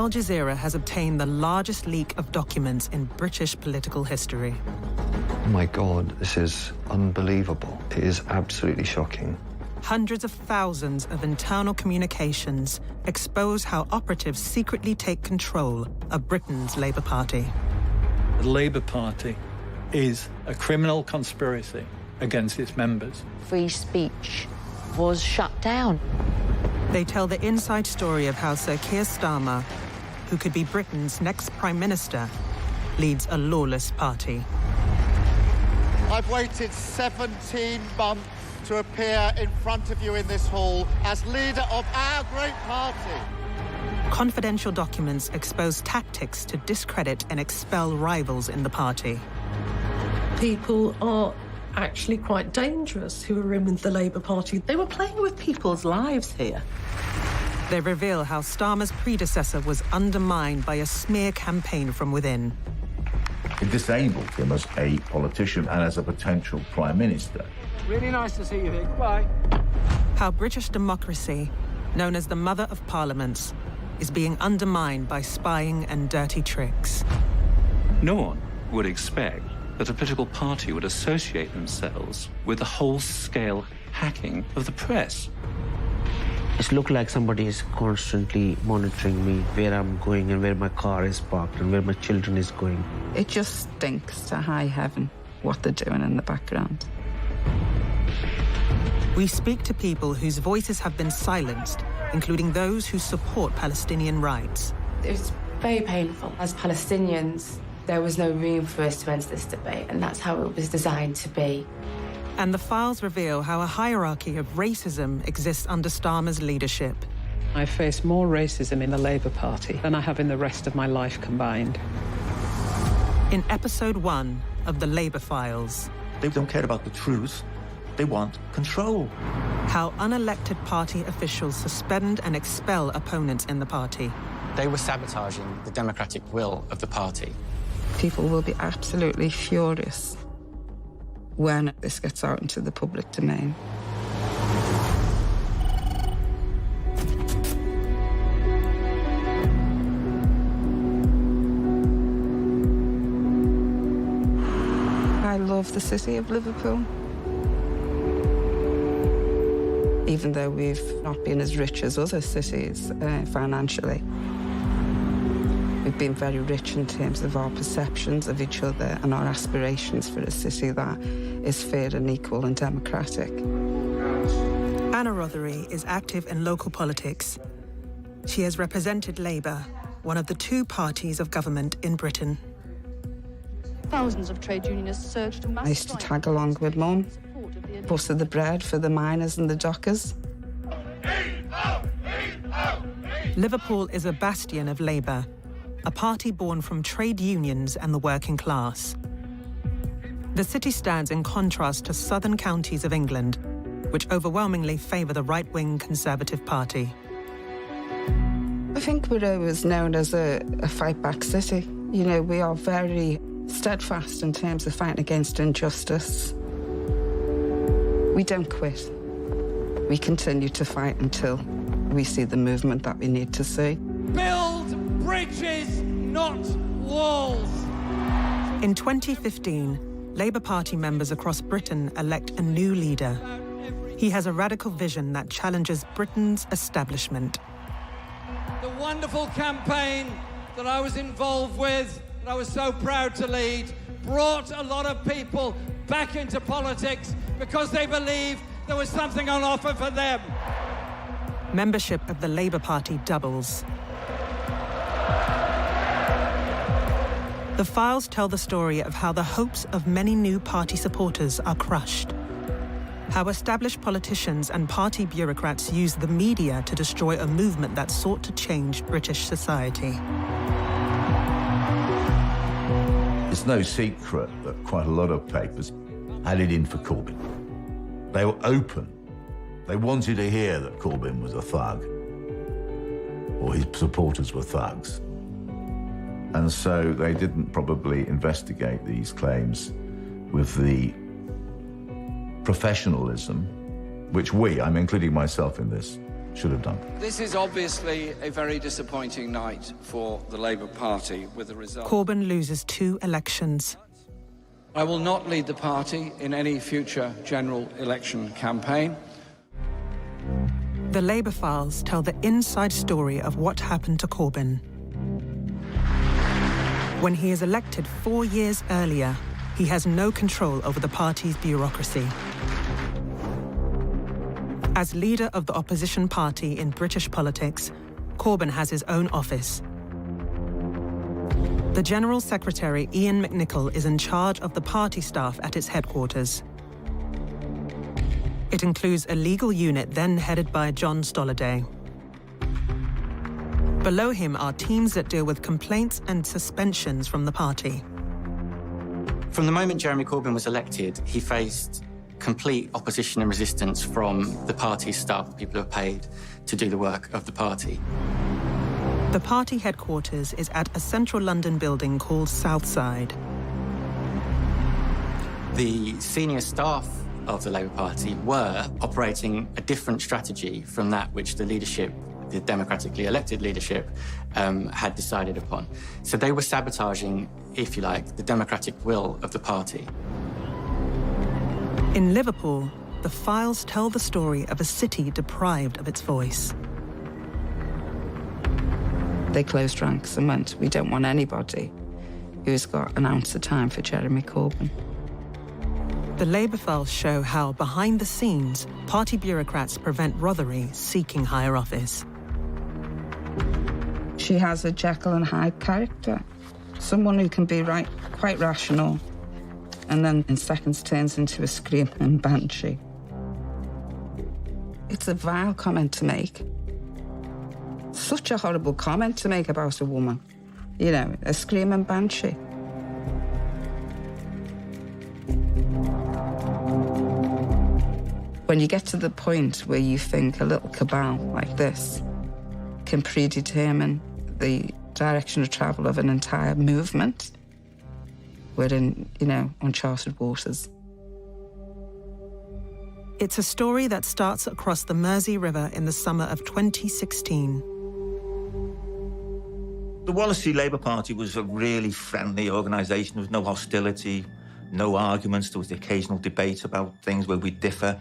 Al Jazeera has obtained the largest leak of documents in British political history. Oh my God, this is unbelievable. It is absolutely shocking. Hundreds of thousands of internal communications expose how operatives secretly take control of Britain's Labour Party. The Labour Party is a criminal conspiracy against its members. Free speech was shut down. They tell the inside story of how Sir Keir Starmer, who could be Britain's next Prime Minister, leads a lawless party. I've waited 17 months to appear in front of you in this hall as leader of our great party. Confidential documents expose tactics to discredit and expel rivals in the party. People are actually quite dangerous who are in with the Labour Party. They were playing with people's lives here. They reveal how Starmer's predecessor was undermined by a smear campaign from within. It disabled him as a politician and as a potential Prime Minister. Really nice to see you here. Goodbye. How British democracy, known as the mother of parliaments, is being undermined by spying and dirty tricks. No one would expect that a political party would associate themselves with the whole-scale hacking of the press. It looked like somebody is constantly monitoring me, where I'm going and where my car is parked and where my children is going. It just stinks to high heaven what they're doing in the background. We speak to people whose voices have been silenced, including those who support Palestinian rights. It's very painful. As Palestinians, there was no room for us to enter this debate, and that's how it was designed to be. And the files reveal how a hierarchy of racism exists under Starmer's leadership. I face more racism in the Labour Party than I have in the rest of my life combined. In episode 1 of the Labour Files. They don't care about the truth. They want control. How unelected party officials suspend and expel opponents in the party. They were sabotaging the democratic will of the party. People will be absolutely furious when this gets out into the public domain. I love the city of Liverpool. Even though we've not been as rich as other cities financially. We've been very rich in terms of our perceptions of each other and our aspirations for a city that is fair and equal and democratic. Anna Rothery is active in local politics. She has represented Labour, one of the two parties of government in Britain. Thousands of trade unionists surged to mass. I used to tag along with Mum, butter the bread for the miners and the dockers. Liverpool is a bastion of Labour, a party born from trade unions and the working class. The city stands in contrast to southern counties of England, which overwhelmingly favour the right-wing Conservative Party. I think we're always known as a fight-back city. You know, we are very steadfast in terms of fighting against injustice. We don't quit. We continue to fight until we see the movement that we need to see. Build bridges, not walls. In 2015, Labour Party members across Britain elect a new leader. He has a radical vision that challenges Britain's establishment. The wonderful campaign that I was involved with, that I was so proud to lead, brought a lot of people back into politics because they believed there was something on offer for them. Membership of the Labour Party doubles. The files tell the story of how the hopes of many new party supporters are crushed. How established politicians and party bureaucrats use the media to destroy a movement that sought to change British society. It's no secret that quite a lot of papers had it in for Corbyn. They were open. They wanted to hear that Corbyn was a thug, or his supporters were thugs. And so they didn't probably investigate these claims with the professionalism which I'm including myself in this, should have done. This is obviously a very disappointing night for the Labour Party with the result. Corbyn loses 2 elections. I will not lead the party in any future general election campaign. The Labour files tell the inside story of what happened to Corbyn. When he is elected 4 years earlier, he has no control over the party's bureaucracy. As leader of the opposition party in British politics, Corbyn has his own office. The General Secretary, Ian McNichol, is in charge of the party staff at its headquarters. It includes a legal unit then headed by John Stollidat. Below him are teams that deal with complaints and suspensions from the party. From the moment Jeremy Corbyn was elected, he faced complete opposition and resistance from the party staff, the people who are paid to do the work of the party. The party headquarters is at a central London building called Southside. The senior staff of the Labour Party were operating a different strategy from that which the leadership, the democratically elected leadership, had decided upon. So they were sabotaging, if you like, the democratic will of the party. In Liverpool, the files tell the story of a city deprived of its voice. They closed ranks and went, we don't want anybody who's got an ounce of time for Jeremy Corbyn. The Labour files show how, behind the scenes, party bureaucrats prevent Rothery seeking higher office. She has a Jekyll and Hyde character. Someone who can be quite rational, and then in seconds turns into a screaming banshee. It's a vile comment to make. Such a horrible comment to make about a woman. You know, a screaming banshee. When you get to the point where you think a little cabal like this can predetermine the direction of travel of an entire movement, we're in, uncharted waters. It's a story that starts across the Mersey River in the summer of 2016. The Wallasey Labour Party was a really friendly organisation. There was no hostility, no arguments. There was the occasional debate about things where we differ.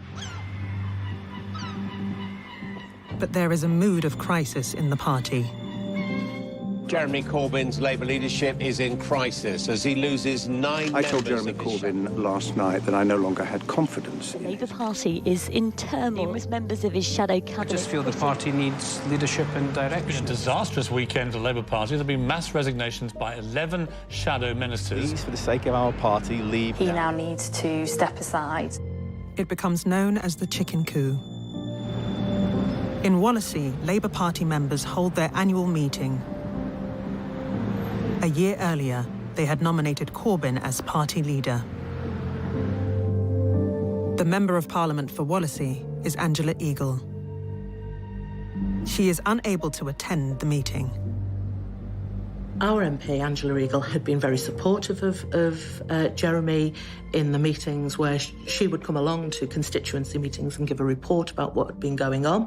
But there is a mood of crisis in the party. Jeremy Corbyn's Labour leadership is in crisis as he loses 9 members. I told Jeremy Corbyn last night that I no longer had confidence. The Labour Party is in turmoil with members of his shadow cabinet. I just feel the party needs leadership and direction. It's been a disastrous weekend for the Labour Party. There have been mass resignations by 11 shadow ministers. Please, for the sake of our party, leave He now needs to step aside. It becomes known as the chicken coup. In Wallasey, Labour Party members hold their annual meeting. A year earlier, they had nominated Corbyn as party leader. The Member of Parliament for Wallasey is Angela Eagle. She is unable to attend the meeting. Our MP, Angela Eagle, had been very supportive of Jeremy in the meetings where she would come along to constituency meetings and give a report about what had been going on.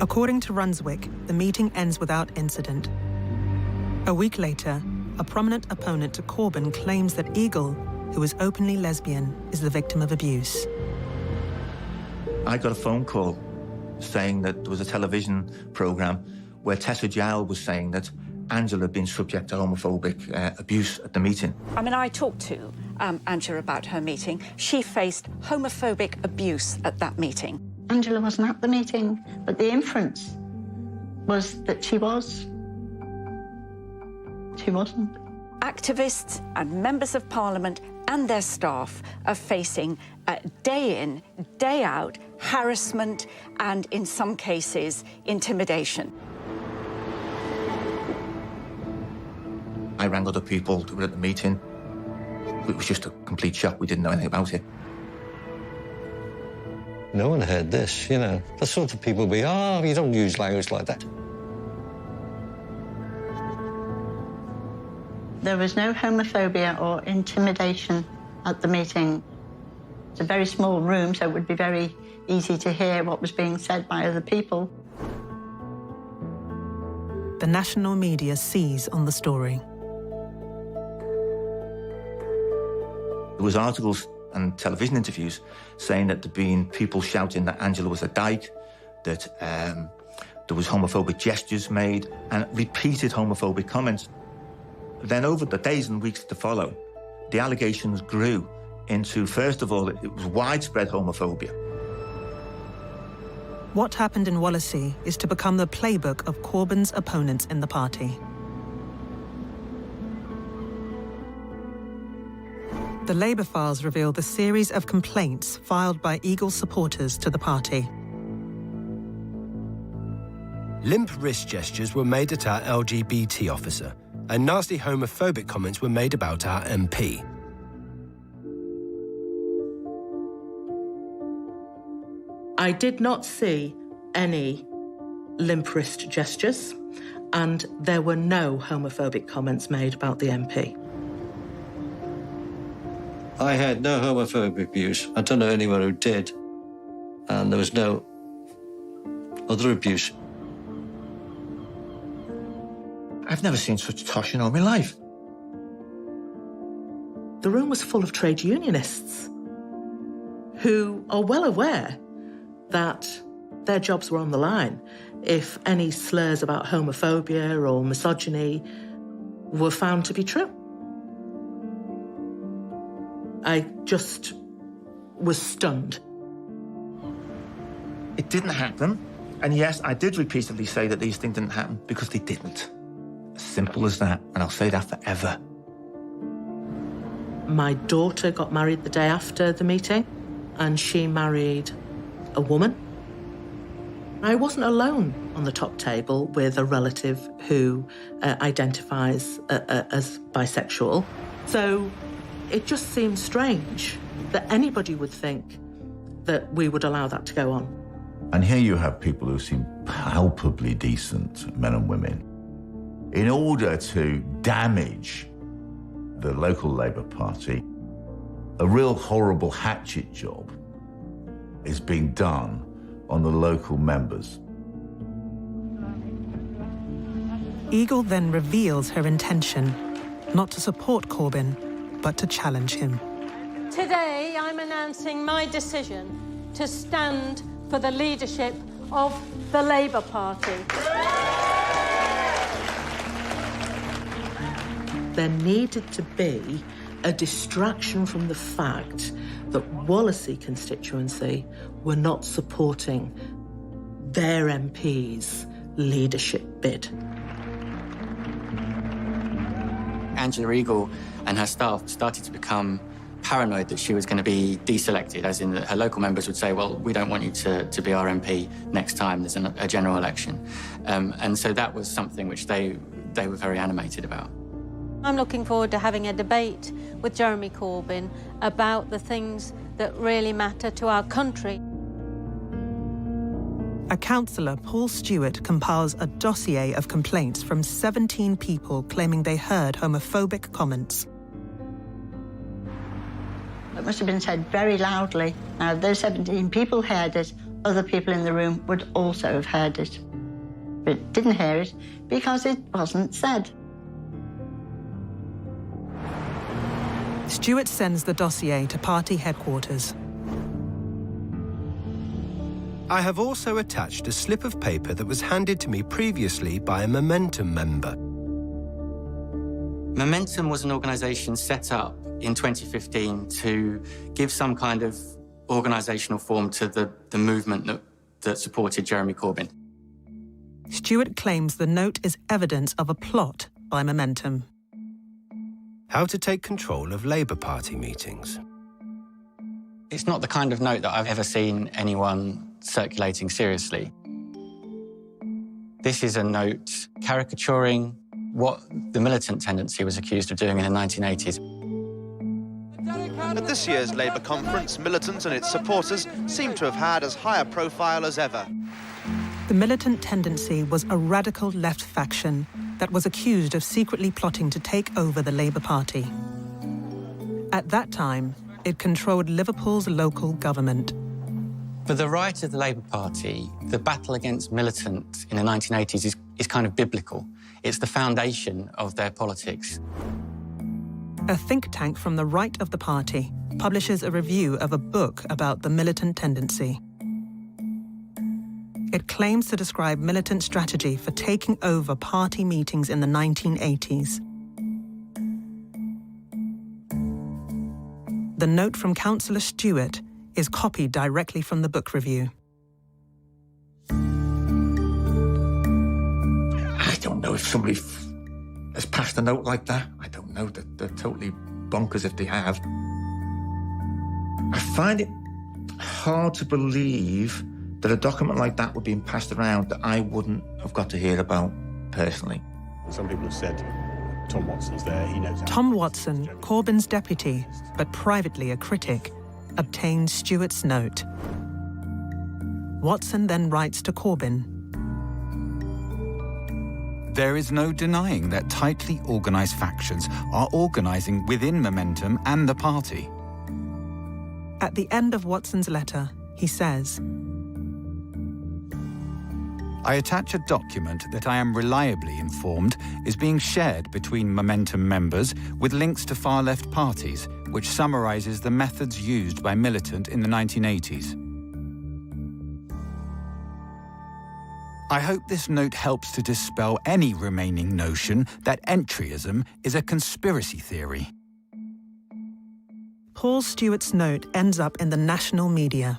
According to Runswick, the meeting ends without incident. A week later, a prominent opponent to Corbyn claims that Eagle, who is openly lesbian, is the victim of abuse. I got a phone call saying that there was a television programme where Tessa Jowell was saying that Angela had been subject to homophobic abuse at the meeting. I mean, I talked to Angela about her meeting. She faced homophobic abuse at that meeting. Angela wasn't at the meeting, but the inference was that she was. She wasn't. Activists and members of Parliament and their staff are facing day in, day out harassment and, in some cases, intimidation. I rang other people who were at the meeting. It was just a complete shock. We didn't know anything about it. No one heard this, the sort of people you don't use language like that. There was no homophobia or intimidation at the meeting. It's a very small room, so it would be very easy to hear what was being said by other people. The national media seize on the story. There was articles and television interviews saying that there'd been people shouting that Angela was a dyke, that there was homophobic gestures made, and repeated homophobic comments. Then over the days and weeks to follow, the allegations grew into, first of all, it was widespread homophobia. What happened in Wallasey is to become the playbook of Corbyn's opponents in the party. The Labour files reveal the series of complaints filed by Eagle supporters to the party. Limp wrist gestures were made at our LGBT officer, and nasty homophobic comments were made about our MP. I did not see any limp wrist gestures, and there were no homophobic comments made about the MP. I had no homophobic abuse. I don't know anyone who did. And there was no other abuse. I've never seen such tosh in all my life. The room was full of trade unionists who are well aware that their jobs were on the line if any slurs about homophobia or misogyny were found to be true. I just was stunned. It didn't happen. And yes, I did repeatedly say that these things didn't happen because they didn't. As simple as that. And I'll say that forever. My daughter got married the day after the meeting, and she married a woman. I wasn't alone on the top table with a relative who identifies as bisexual. So it just seems strange that anybody would think that we would allow that to go on. And here you have people who seem palpably decent, men and women, in order to damage the local Labour Party. A real horrible hatchet job is being done on the local members. Eagle then reveals her intention, not to support Corbyn, but to challenge him. Today, I'm announcing my decision to stand for the leadership of the Labour Party. There needed to be a distraction from the fact that Wallasey constituency were not supporting their MP's leadership bid. Angela Eagle and her staff started to become paranoid that she was going to be deselected, as in that her local members would say, well, we don't want you to be our MP next time there's a general election. And so that was something which they were very animated about. I'm looking forward to having a debate with Jeremy Corbyn about the things that really matter to our country. A councillor, Paul Stewart, compiles a dossier of complaints from 17 people claiming they heard homophobic comments. It must have been said very loudly. Now, those 17 people heard it, other people in the room would also have heard it, but didn't hear it because it wasn't said. Stewart sends the dossier to party headquarters. I have also attached a slip of paper that was handed to me previously by a Momentum member. Momentum was an organisation set up in 2015 to give some kind of organisational form to the movement that supported Jeremy Corbyn. Stewart claims the note is evidence of a plot by Momentum. How to take control of Labour Party meetings. It's not the kind of note that I've ever seen anyone circulating seriously. This is a note caricaturing what the militant tendency was accused of doing in the 1980s. At this year's Labour conference, militants and its supporters seem to have had as high a profile as ever. The militant tendency was a radical left faction that was accused of secretly plotting to take over the Labour Party. At that time, It controlled Liverpool's local government. For the right of the Labour Party, the battle against militant in the 1980s is kind of biblical. It's the foundation of their politics. A think tank from the right of the party publishes a review of a book about the militant tendency. It claims to describe militant strategy for taking over party meetings in the 1980s. The note from Councillor Stewart is copied directly from the book review. I don't know if somebody has passed a note like that. I don't know. They're totally bonkers if they have. I find it hard to believe that a document like that would be passed around that I wouldn't have got to hear about personally. Some people have said Tom Watson's there, he knows how. Tom Watson, Corbyn's deputy, but privately a critic, obtains Stewart's note. Watson then writes to Corbyn. There is no denying that tightly organised factions are organising within Momentum and the party. At the end of Watson's letter, he says, I attach a document that I am reliably informed is being shared between Momentum members with links to far-left parties, which summarises the methods used by militant in the 1980s. I hope this note helps to dispel any remaining notion that entryism is a conspiracy theory. Paul Stewart's note ends up in the national media.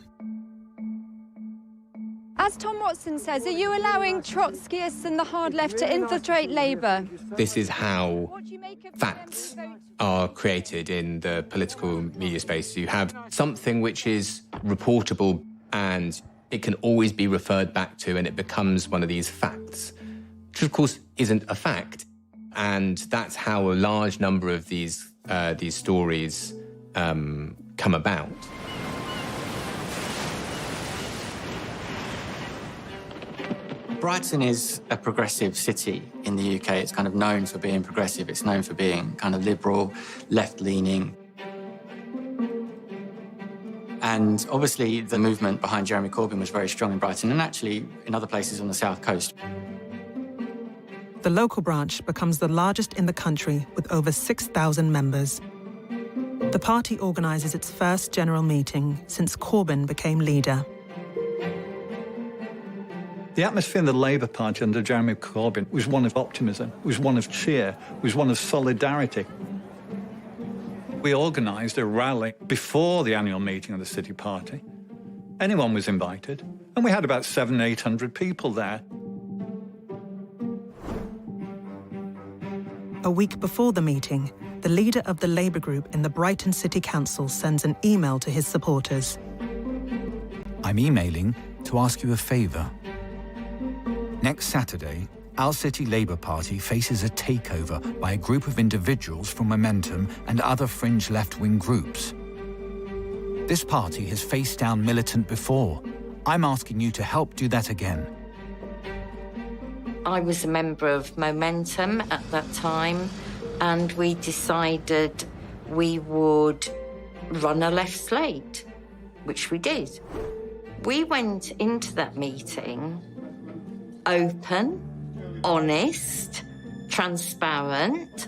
As Tom Watson says, are you allowing Trotskyists and the hard left to infiltrate Labour? This is how facts are created in the political media space. You have something which is reportable and it can always be referred back to, and it becomes one of these facts, which of course isn't a fact. And that's how a large number of these stories come about. Brighton is a progressive city in the UK. It's kind of known for being progressive. It's known for being kind of liberal, left-leaning. And obviously the movement behind Jeremy Corbyn was very strong in Brighton and actually in other places on the south coast. The local branch becomes the largest in the country with over 6,000 members. The party organises its first general meeting since Corbyn became leader. The atmosphere in the Labour Party under Jeremy Corbyn was one of optimism, was one of cheer, was one of solidarity. We organised a rally before the annual meeting of the City Party. Anyone was invited, and we had about 700-800 people there. A week before the meeting, the leader of the Labour group in the Brighton City Council sends an email to his supporters. I'm emailing to ask you a favour. Next Saturday, our City Labour Party faces a takeover by a group of individuals from Momentum and other fringe left-wing groups. This party has faced down militant before. I'm asking you to help do that again. I was a member of Momentum at that time, and we decided we would run a left slate, which we did. We went into that meeting open, honest, transparent,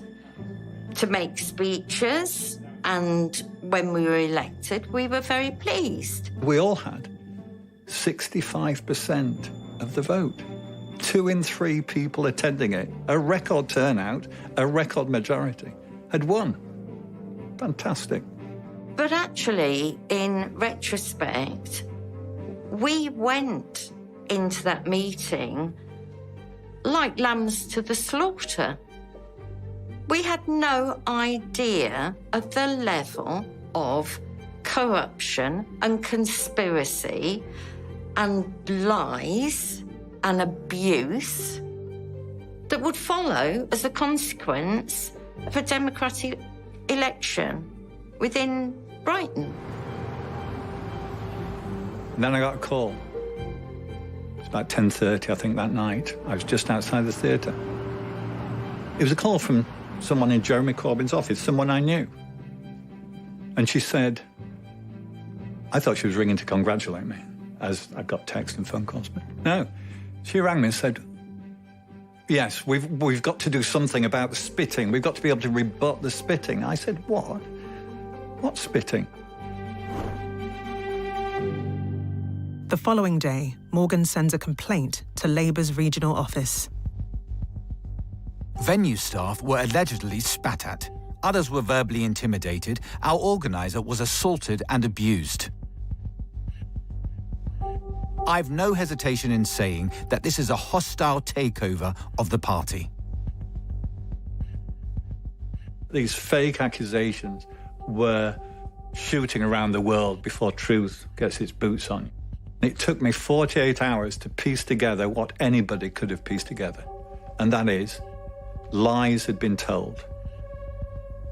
to make speeches, and when we were elected, we were very pleased. We all had 65% of the vote. 2 in 3 people attending it, a record turnout, a record majority, had won. Fantastic. But actually, in retrospect, we went into that meeting like lambs to the slaughter. We had no idea of the level of corruption and conspiracy and lies and abuse that would follow as a consequence of a democratic election within Brighton. And then I got a call. It was about 10:30, I think, that night. I was just outside the theatre. It was a call from someone in Jeremy Corbyn's office, someone I knew. And she said, I thought she was ringing to congratulate me, as I got text and phone calls, but no. She rang me and said, yes, we've got to do something about the spitting. We've got to be able to rebut the spitting. I said, what? What spitting? The following day, Morgan sends a complaint to Labour's regional office. Venue staff were allegedly spat at. Others were verbally intimidated. Our organiser was assaulted and abused. I've no hesitation in saying that this is a hostile takeover of the party. These fake accusations were shooting around the world before truth gets its boots on. It took me 48 hours to piece together what anybody could have pieced together. And that is, lies had been told.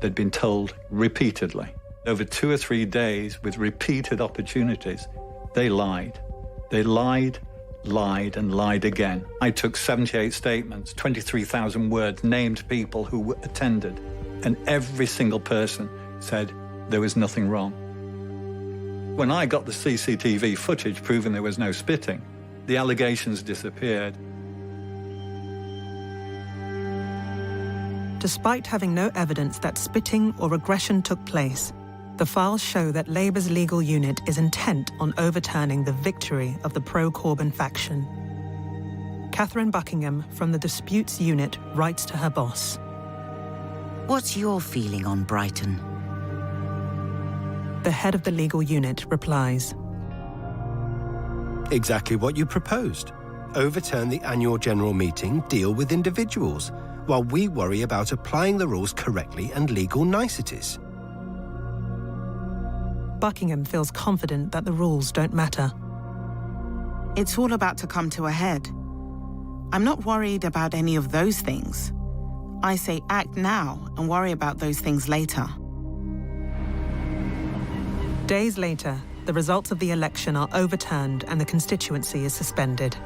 They'd been told repeatedly. Over 2 or 3 days, with repeated opportunities, they lied. They lied, lied, and lied again. I took 78 statements, 23,000 words, named people who attended, and every single person said there was nothing wrong. When I got the CCTV footage proving there was no spitting, the allegations disappeared. Despite having no evidence that spitting or aggression took place, the files show that Labour's legal unit is intent on overturning the victory of the pro-Corbyn faction. Catherine Buckingham from the Disputes Unit writes to her boss. What's your feeling on Brighton? The head of the legal unit replies. Exactly what you proposed. Overturn the annual general meeting, deal with individuals, while we worry about applying the rules correctly and legal niceties. Buckingham feels confident that the rules don't matter. It's all about to come to a head. I'm not worried about any of those things. I say act now and worry about those things later. Days later, the results of the election are overturned and the constituency is suspended.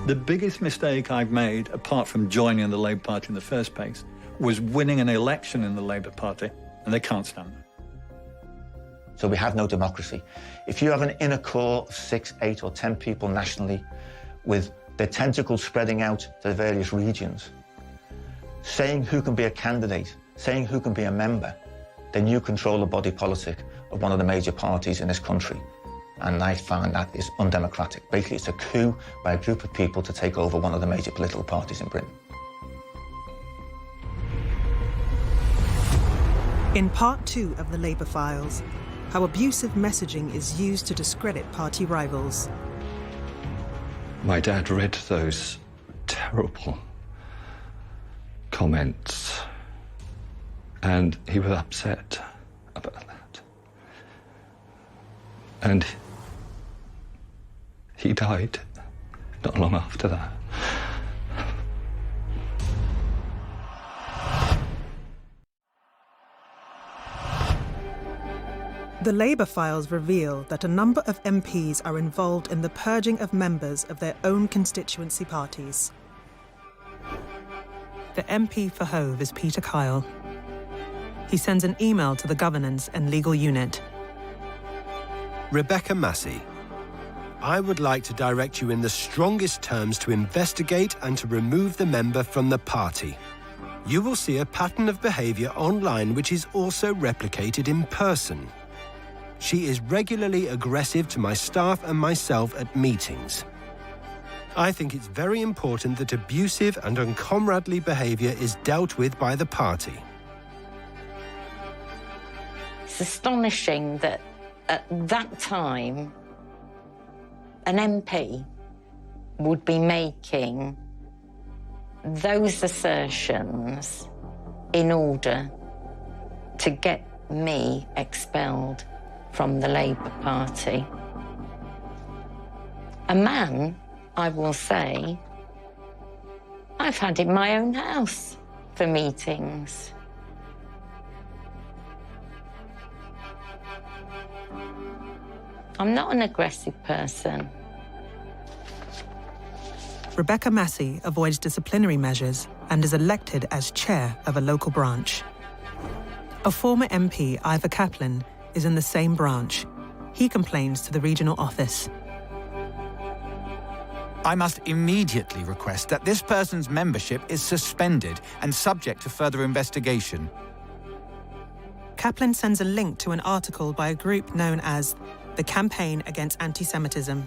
The biggest mistake I've made, apart from joining the Labour Party in the first place, was winning an election in the Labour Party, and they can't stand it. So we have no democracy. If you have an inner core of 6, 8 or 10 people nationally with their tentacles spreading out to the various regions, saying who can be a candidate, saying who can be a member, then you control the body politic of one of the major parties in this country. And I find that is undemocratic. Basically, it's a coup by a group of people to take over one of the major political parties in Britain. In part 2 of the Labour Files, how abusive messaging is used to discredit party rivals. My dad read those terrible comments, and he was upset about that. And he died not long after that. The Labour Files reveal that a number of MPs are involved in the purging of members of their own constituency parties. The MP for Hove is Peter Coyle. He sends an email to the governance and legal unit. Rebecca Massey, I would like to direct you in the strongest terms to investigate and to remove the member from the party. You will see a pattern of behaviour online which is also replicated in person. She is regularly aggressive to my staff and myself at meetings. I think it's very important that abusive and uncomradely behaviour is dealt with by the party. It's astonishing that at that time, an MP would be making those assertions in order to get me expelled from the Labour Party. A man, I will say, I've had in my own house for meetings. I'm not an aggressive person. Rebecca Massey avoids disciplinary measures and is elected as chair of a local branch. A former MP, Ivor Kaplan, is in the same branch. He complains to the regional office. I must immediately request that this person's membership is suspended and subject to further investigation. Kaplan sends a link to an article by a group known as the Campaign Against Anti-Semitism.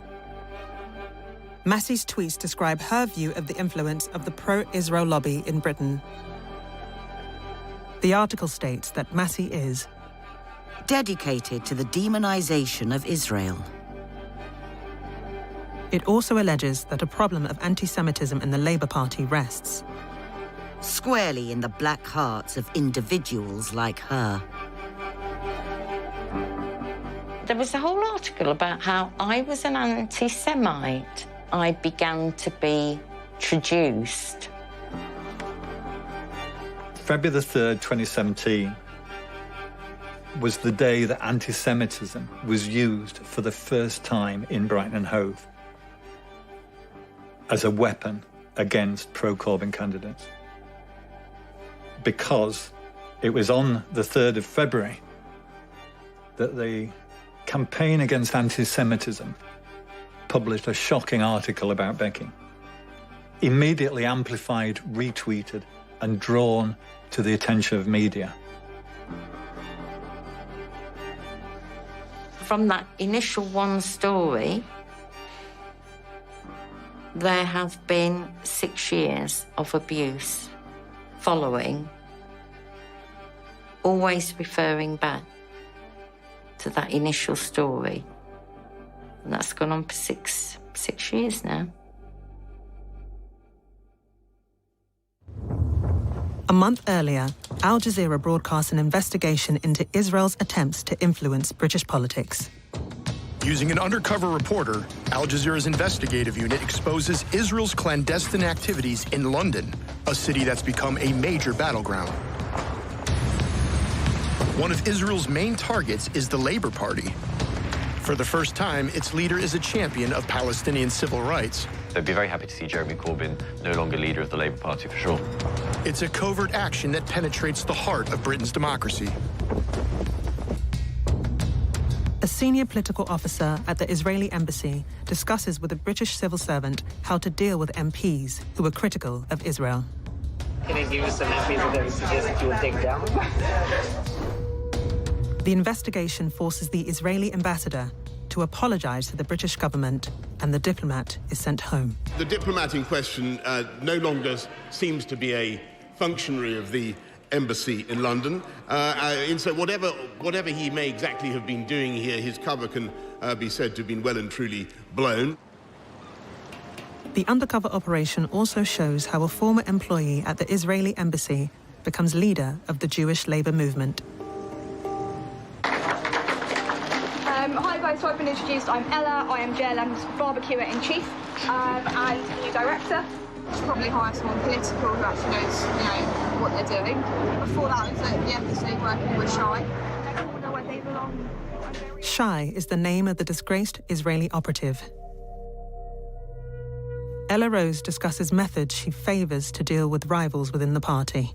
Massey's tweets describe her view of the influence of the pro-Israel lobby in Britain. The article states that Massey is dedicated to the demonization of Israel. It also alleges that a problem of anti-Semitism in the Labour Party rests squarely in the black hearts of individuals like her. There was a whole article about how I was an anti-Semite. I began to be traduced. February the 3rd, 2017 was the day that anti-Semitism was used for the first time in Brighton and Hove as a weapon against pro-Corbyn candidates. Because it was on the 3rd of February that the Campaign Against Anti-Semitism published a shocking article about Becky, immediately amplified, retweeted, and drawn to the attention of media. From that initial one story, there have been 6 years of abuse following, always referring back to that initial story. And that's gone on for six years now. A month earlier, Al Jazeera broadcast an investigation into Israel's attempts to influence British politics. Using an undercover reporter, Al Jazeera's investigative unit exposes Israel's clandestine activities in London, a city that's become a major battleground. One of Israel's main targets is the Labour Party. For the first time, its leader is a champion of Palestinian civil rights. They'd be very happy to see Jeremy Corbyn no longer leader of the Labour Party, for sure. It's a covert action that penetrates the heart of Britain's democracy. A senior political officer at the Israeli embassy discusses with a British civil servant how to deal with MPs who are critical of Israel. Can you give us some MPs that you suggest that you would take down? The investigation forces the Israeli ambassador to apologize to the British government, and the diplomat is sent home. The diplomat in question no longer seems to be a functionary of the embassy in London. And so whatever he may exactly have been doing here, his cover can be said to have been well and truly blown. The undercover operation also shows how a former employee at the Israeli embassy becomes leader of the Jewish Labour movement. Hi guys, so I've been introduced. I'm Ella, I am JLM's barbecuer-in-chief and new director. Should probably hire someone political who actually knows, what they're doing. Before that, I was at the embassy working with Shy. They all know where they belong. Shy is the name of the disgraced Israeli operative. Ella Rose discusses methods she favours to deal with rivals within the party.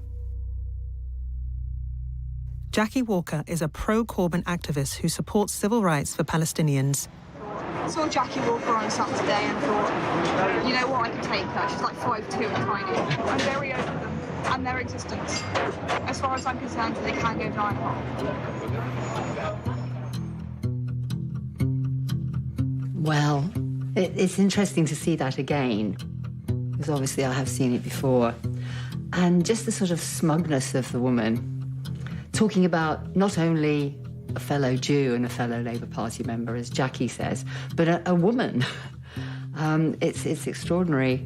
Jackie Walker is a pro-Corbyn activist who supports civil rights for Palestinians. I saw Jackie Walker on Saturday and thought, you know what, I can take her. She's like 5'2" and tiny. I'm very over them and their existence. As far as I'm concerned, they can go blind. Well, it's interesting to see that again, because obviously I have seen it before. And just the sort of smugness of the woman, talking about not only a fellow Jew and a fellow Labour Party member, as Jackie says, but a woman. It's extraordinary.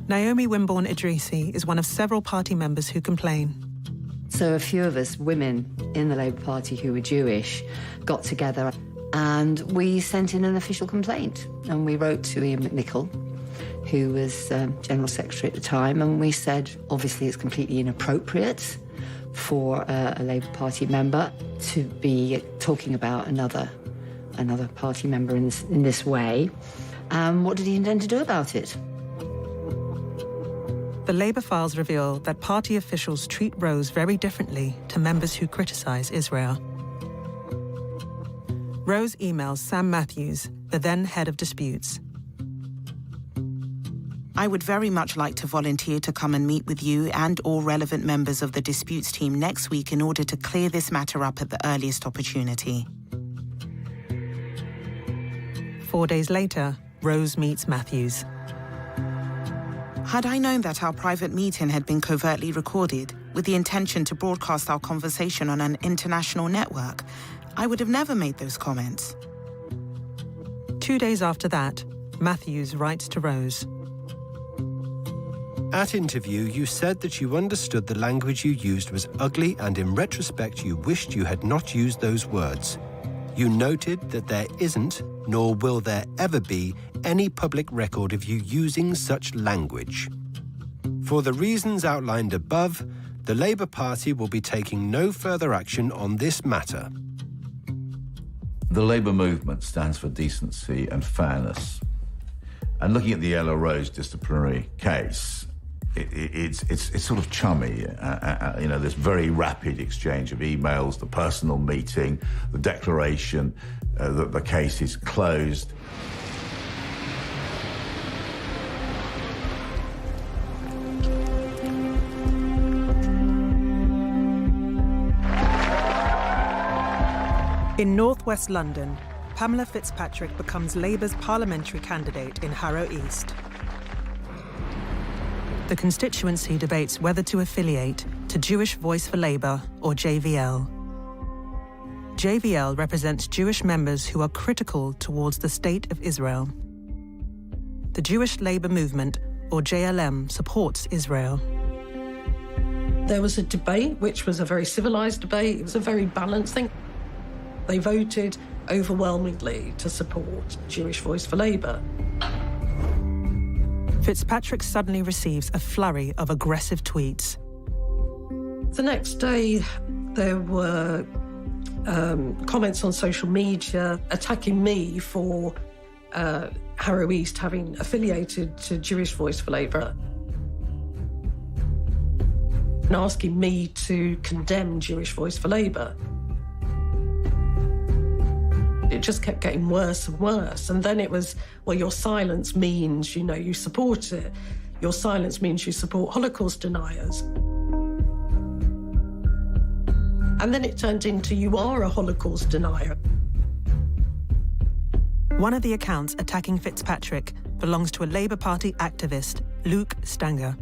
Naomi Wimborne Idrisi is one of several party members who complain. So a few of us women in the Labour Party who were Jewish got together and we sent in an official complaint. And we wrote to Ian McNichol, who was General Secretary at the time, and we said, obviously it's completely inappropriate for a Labour Party member to be talking about another party member in this way. What did he intend to do about it? The Labour files reveal that party officials treat Rose very differently to members who criticise Israel. Rose emails Sam Matthews, the then head of disputes. I would very much like to volunteer to come and meet with you and all relevant members of the disputes team next week in order to clear this matter up at the earliest opportunity. 4 days later, Rose meets Matthews. Had I known that our private meeting had been covertly recorded with the intention to broadcast our conversation on an international network, I would have never made those comments. 2 days after that, Matthews writes to Rose. At interview, you said that you understood the language you used was ugly, and in retrospect, you wished you had not used those words. You noted that there isn't, nor will there ever be, any public record of you using such language. For the reasons outlined above, the Labour Party will be taking no further action on this matter. The Labour movement stands for decency and fairness. And looking at the Ella Rose disciplinary case, it's sort of chummy. You know, there's very rapid exchange of emails, the personal meeting, the declaration that the case is closed. In northwest London, Pamela Fitzpatrick becomes Labour's parliamentary candidate in Harrow East. The constituency debates whether to affiliate to Jewish Voice for Labour or JVL. JVL represents Jewish members who are critical towards the State of Israel. The Jewish Labour Movement, or JLM, supports Israel. There was a debate, which was a very civilised debate. It was a very balanced thing. They voted overwhelmingly to support Jewish Voice for Labour. Fitzpatrick suddenly receives a flurry of aggressive tweets. The next day, there were comments on social media attacking me for Harrow East having affiliated to Jewish Voice for Labour and asking me to condemn Jewish Voice for Labour. It just kept getting worse and worse. And then it was, well, your silence means, you know, you support it. Your silence means you support Holocaust deniers. And then it turned into, you are a Holocaust denier. One of the accounts attacking Fitzpatrick belongs to a Labour Party activist, Luke Stanger.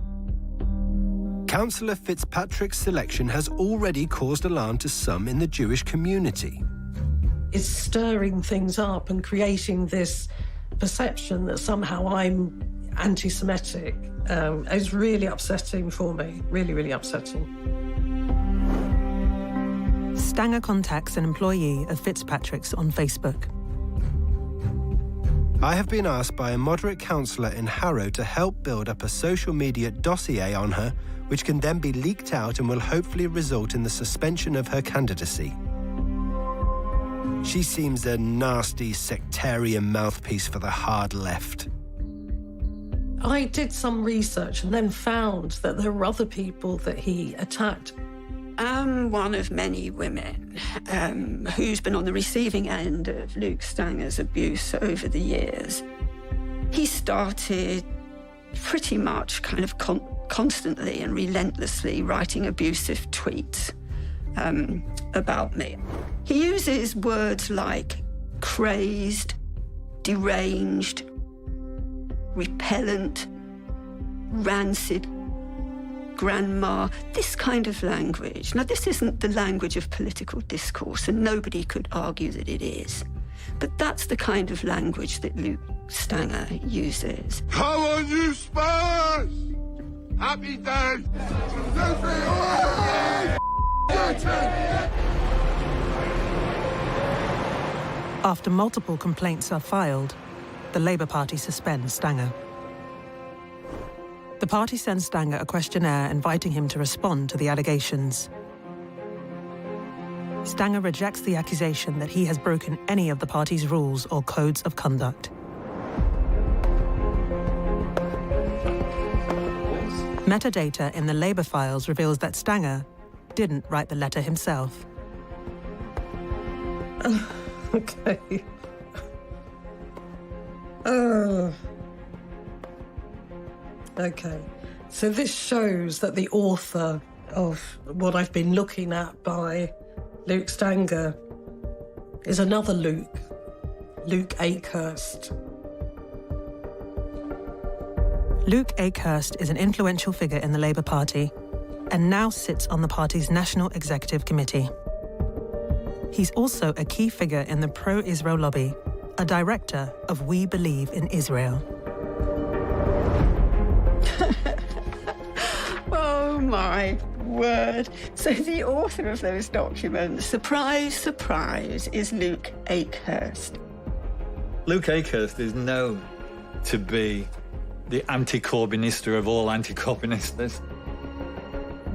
Councillor Fitzpatrick's selection has already caused alarm to some in the Jewish community. It's stirring things up and creating this perception that somehow I'm anti-Semitic. It's really upsetting for me, really, really upsetting. Stanger contacts an employee of Fitzpatrick's on Facebook. I have been asked by a moderate councillor in Harrow to help build up a social media dossier on her, which can then be leaked out and will hopefully result in the suspension of her candidacy. She seems a nasty sectarian mouthpiece for the hard left. I did some research and then found that there were other people that he attacked. I'm one of many women who's been on the receiving end of Luke Stanger's abuse over the years. He started pretty much kind of constantly and relentlessly writing abusive tweets about me. He uses words like crazed, deranged, repellent, rancid, grandma, this kind of language. Now, this isn't the language of political discourse, and nobody could argue that it is. But that's the kind of language that Luke Stanger uses. Come on, you Spurs! Happy day! After multiple complaints are filed, the Labour Party suspends Stanger. The party sends Stanger a questionnaire inviting him to respond to the allegations. Stanger rejects the accusation that he has broken any of the party's rules or codes of conduct. Metadata in the Labour files reveals that Stanger didn't write the letter himself. Okay. Okay. So this shows that the author of what I've been looking at by Luke Stanger is another Luke Akehurst. Luke Akehurst is an influential figure in the Labour Party and now sits on the party's National Executive Committee. He's also a key figure in the pro-Israel lobby, a director of We Believe in Israel. Oh, my word. So the author of those documents, surprise, surprise, is Luke Akehurst. Luke Akehurst is known to be the anti-Corbynista of all anti-Corbynistas.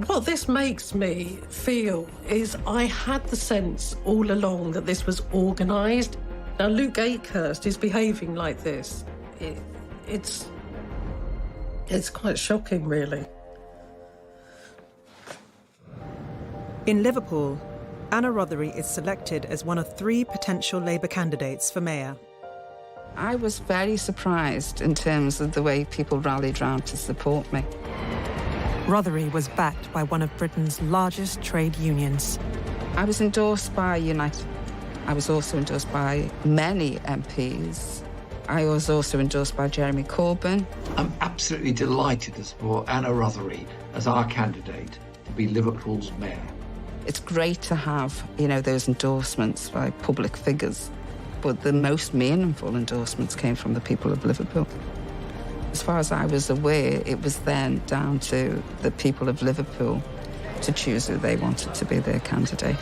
What this makes me feel is I had the sense all along that this was organised. Now, Luke Akehurst is behaving like this. It's quite shocking, really. In Liverpool, Anna Rothery is selected as one of 3 potential Labour candidates for mayor. I was very surprised in terms of the way people rallied round to support me. Rothery was backed by one of Britain's largest trade unions. I was endorsed by Unite. I was also endorsed by many MPs. I was also endorsed by Jeremy Corbyn. I'm absolutely delighted to support Anna Rothery as our candidate to be Liverpool's mayor. It's great to have, those endorsements by public figures, but the most meaningful endorsements came from the people of Liverpool. As far as I was aware, it was then down to the people of Liverpool to choose who they wanted to be their candidate.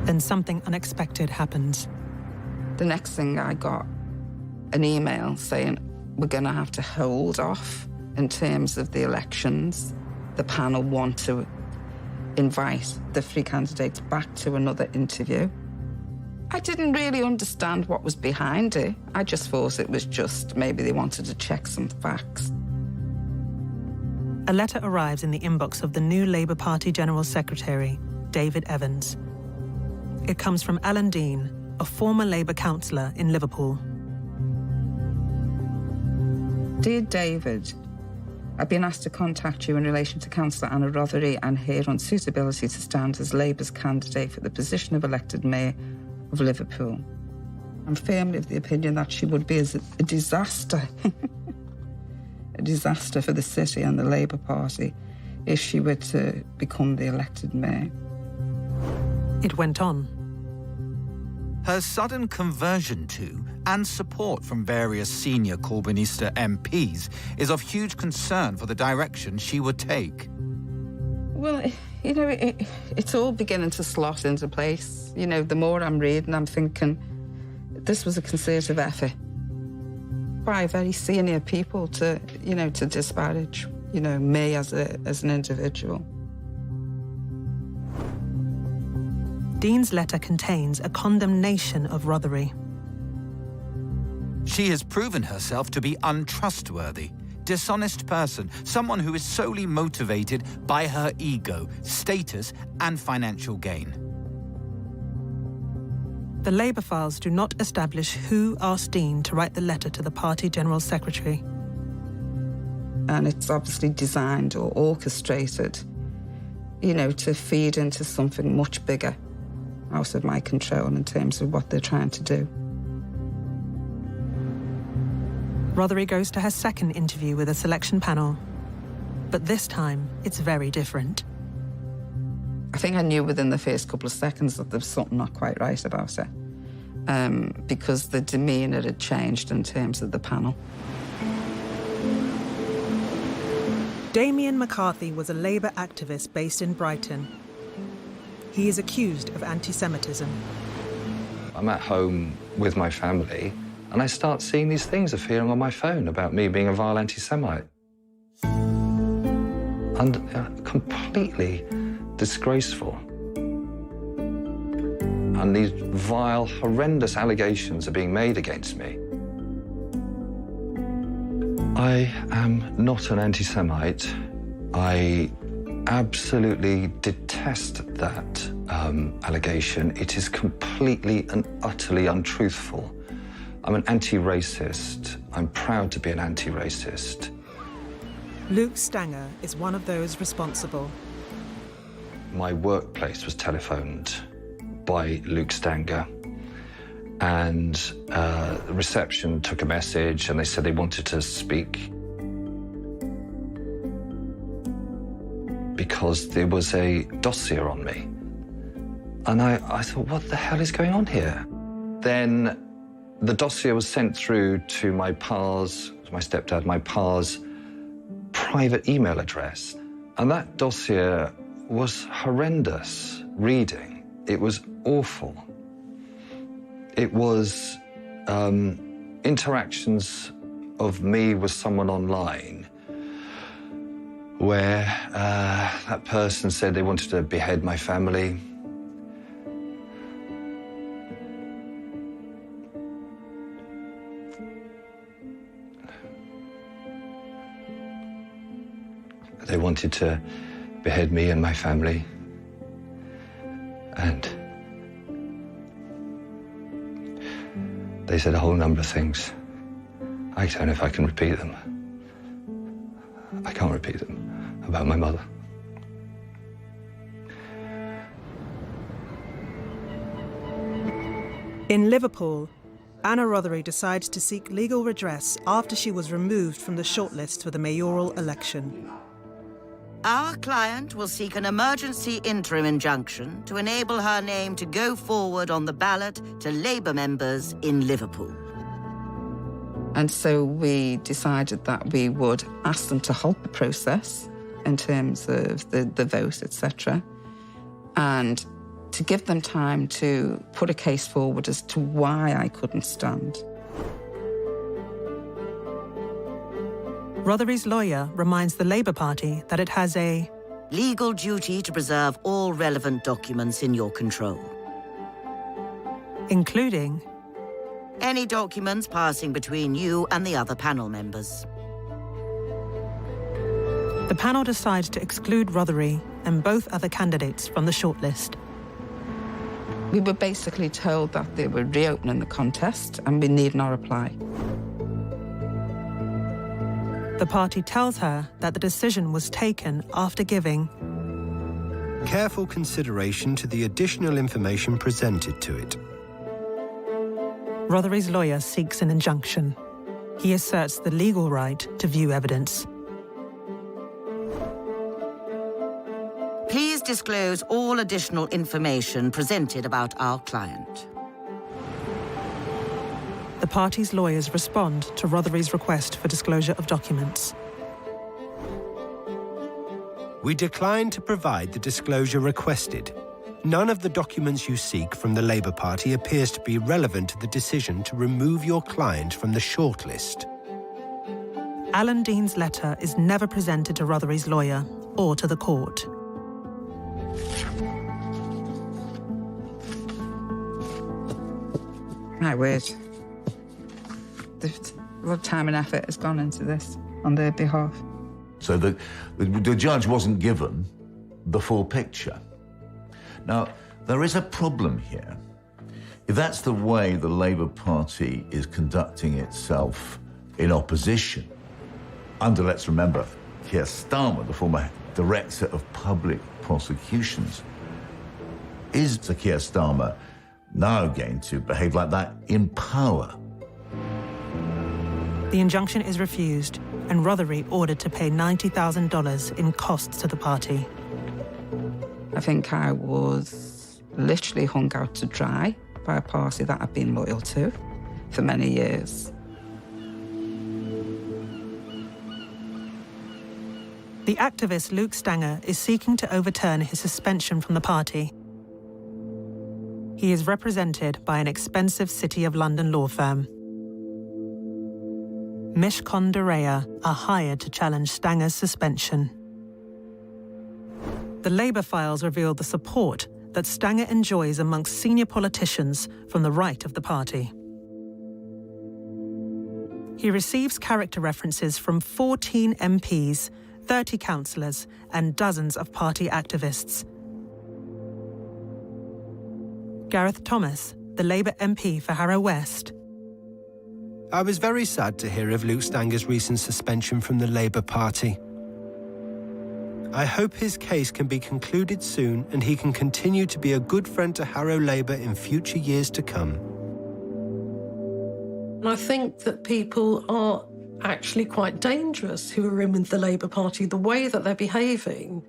Then something unexpected happens. The next thing I got an email saying, we're going to have to hold off in terms of the elections. The panel want to invite the 3 candidates back to another interview. I didn't really understand what was behind it. I just thought it was just maybe they wanted to check some facts. A letter arrives in the inbox of the new Labour Party General Secretary, David Evans. It comes from Alan Dean, a former Labour councillor in Liverpool. Dear David, I've been asked to contact you in relation to Councillor Anna Rothery and her unsuitability to stand as Labour's candidate for the position of elected mayor of Liverpool. I'm firmly of the opinion that she would be a disaster, a disaster for the city and the Labour Party if she were to become the elected mayor. It went on. Her sudden conversion to and support from various senior Corbynista MPs is of huge concern for the direction she would take. Well, it's all beginning to slot into place. The more I'm reading, I'm thinking this was a concerted effort by very senior people to disparage, me as an individual. Dean's letter contains a condemnation of Rothery. She has proven herself to be untrustworthy, dishonest person, someone who is solely motivated by her ego, status, and financial gain. The Labour files do not establish who asked Dean to write the letter to the party General Secretary. And it's obviously designed or orchestrated, to feed into something much bigger out of my control in terms of what they're trying to do. Rothery goes to her second interview with a selection panel. But this time, it's very different. I think I knew within the first couple of seconds that there was something not quite right about her, because the demeanour had changed in terms of the panel. Damien McCarthy was a Labour activist based in Brighton. He is accused of anti-Semitism. I'm at home with my family, and I start seeing these things appearing on my phone about me being a vile anti-Semite. And completely disgraceful. and these vile, horrendous allegations are being made against me. I am not an anti-Semite. I absolutely detest that allegation. It is completely and utterly untruthful. I'm an anti-racist. I'm proud to be an anti-racist. Luke Stanger is one of those responsible. My workplace was telephoned by Luke Stanger, and the reception took a message and they said they wanted to speak because there was a dossier on me. And I thought, what the hell is going on here? Then the dossier was sent through to my pa's, my stepdad, my pa's private email address. And that dossier was horrendous reading. It was awful. It was interactions of me with someone online where that person said they wanted to behead my family. They wanted to behead me and my family. And they said a whole number of things. I don't know if I can repeat them. I can't repeat them about my mother. In Liverpool, Anna Rothery decides to seek legal redress after she was removed from the shortlist for the mayoral election. Our client will seek an emergency interim injunction to enable her name to go forward on the ballot to Labour members in Liverpool. And so we decided that we would ask them to halt the process in terms of the vote, etc., and to give them time to put a case forward as to why I couldn't stand. Rothery's lawyer reminds the Labour Party that it has a legal duty to preserve all relevant documents in your control, including any documents passing between you and the other panel members. The panel decides to exclude Rothery and both other candidates from the shortlist. We were basically told that they were reopening the contest and we need not apply. The party tells her that the decision was taken after giving careful consideration to the additional information presented to it. Rothery's lawyer seeks an injunction. He asserts the legal right to view evidence. Please disclose all additional information presented about our client. The party's lawyers respond to Rothery's request for disclosure of documents. We decline to provide the disclosure requested. None of the documents you seek from the Labour Party appears to be relevant to the decision to remove your client from the shortlist. Alan Dean's letter is never presented to Rothery's lawyer or to the court. My word. A lot of time and effort has gone into this on their behalf. So the judge wasn't given the full picture. Now, there is a problem here. If that's the way the Labour Party is conducting itself in opposition, under, let's remember, Keir Starmer, the former Director of Public Prosecutions, is Sir Keir Starmer now going to behave like that in power? The injunction is refused, and Rothery ordered to pay $90,000 in costs to the party. I think I was literally hung out to dry by a party that I've been loyal to for many years. The activist Luke Stanger is seeking to overturn his suspension from the party. He is represented by an expensive City of London law firm. Mishcon de Rea are hired to challenge Stanger's suspension. The Labour files revealed the support that that Stanger enjoys amongst senior politicians from the right of the party. He receives character references from 14 MPs, 30 councillors, and dozens of party activists. Gareth Thomas, the Labour MP for Harrow West. I was very sad to hear of Luke Stanger's recent suspension from the Labour Party. I hope his case can be concluded soon and he can continue to be a good friend to Harrow Labour in future years to come. I think that people are actually quite dangerous who are in with the Labour Party. The way that they're behaving,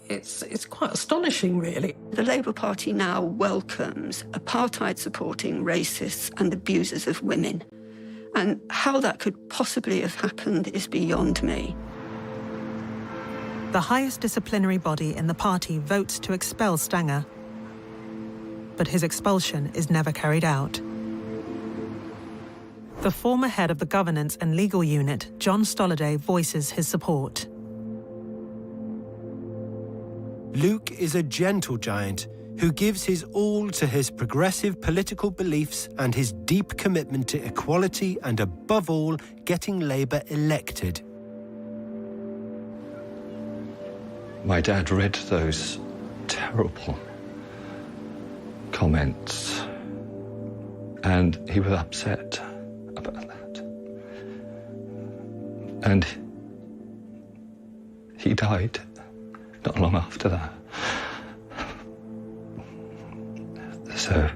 it's quite astonishing, really. The Labour Party now welcomes apartheid-supporting racists and abusers of women. And how that could possibly have happened is beyond me. The highest disciplinary body in the party votes to expel Stanger, but his expulsion is never carried out. The former head of the Governance and Legal Unit, John Stollidat, voices his support. Luke is a gentle giant who gives his all to his progressive political beliefs and his deep commitment to equality and, above all, getting Labour elected. My dad read those terrible comments, and he was upset about that. And he died not long after that. So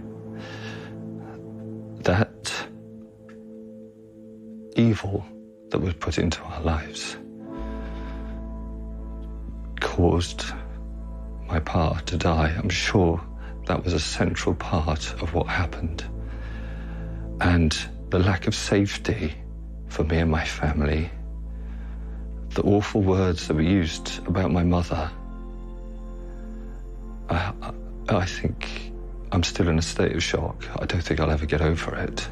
that evil that was put into our lives caused my pa to die. I'm sure that was a central part of what happened. And the lack of safety for me and my family, the awful words that were used about my mother, I think I'm still in a state of shock. I don't think I'll ever get over it.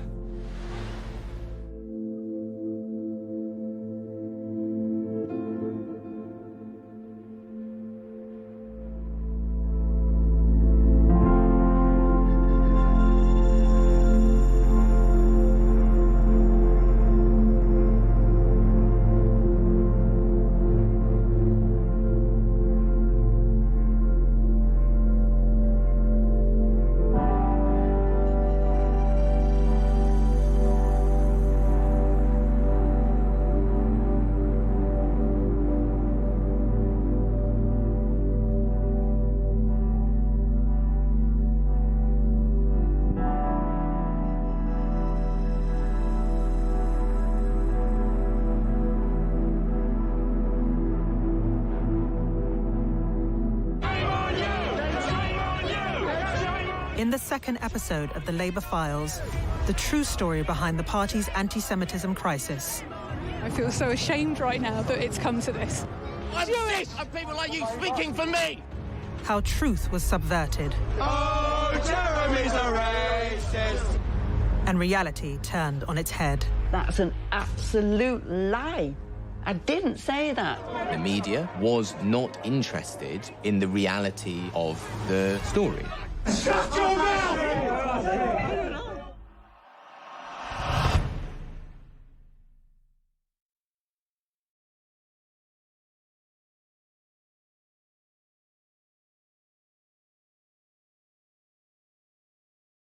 In the second episode of the Labour Files, the true story behind the party's anti-Semitism crisis. I feel so ashamed right now that it's come to this. I'm sick of people like you speaking for me! How truth was subverted. Oh, Jeremy's a racist! And reality turned on its head. That's an absolute lie. I didn't say that. The media was not interested in the reality of the story. Shut your mouth!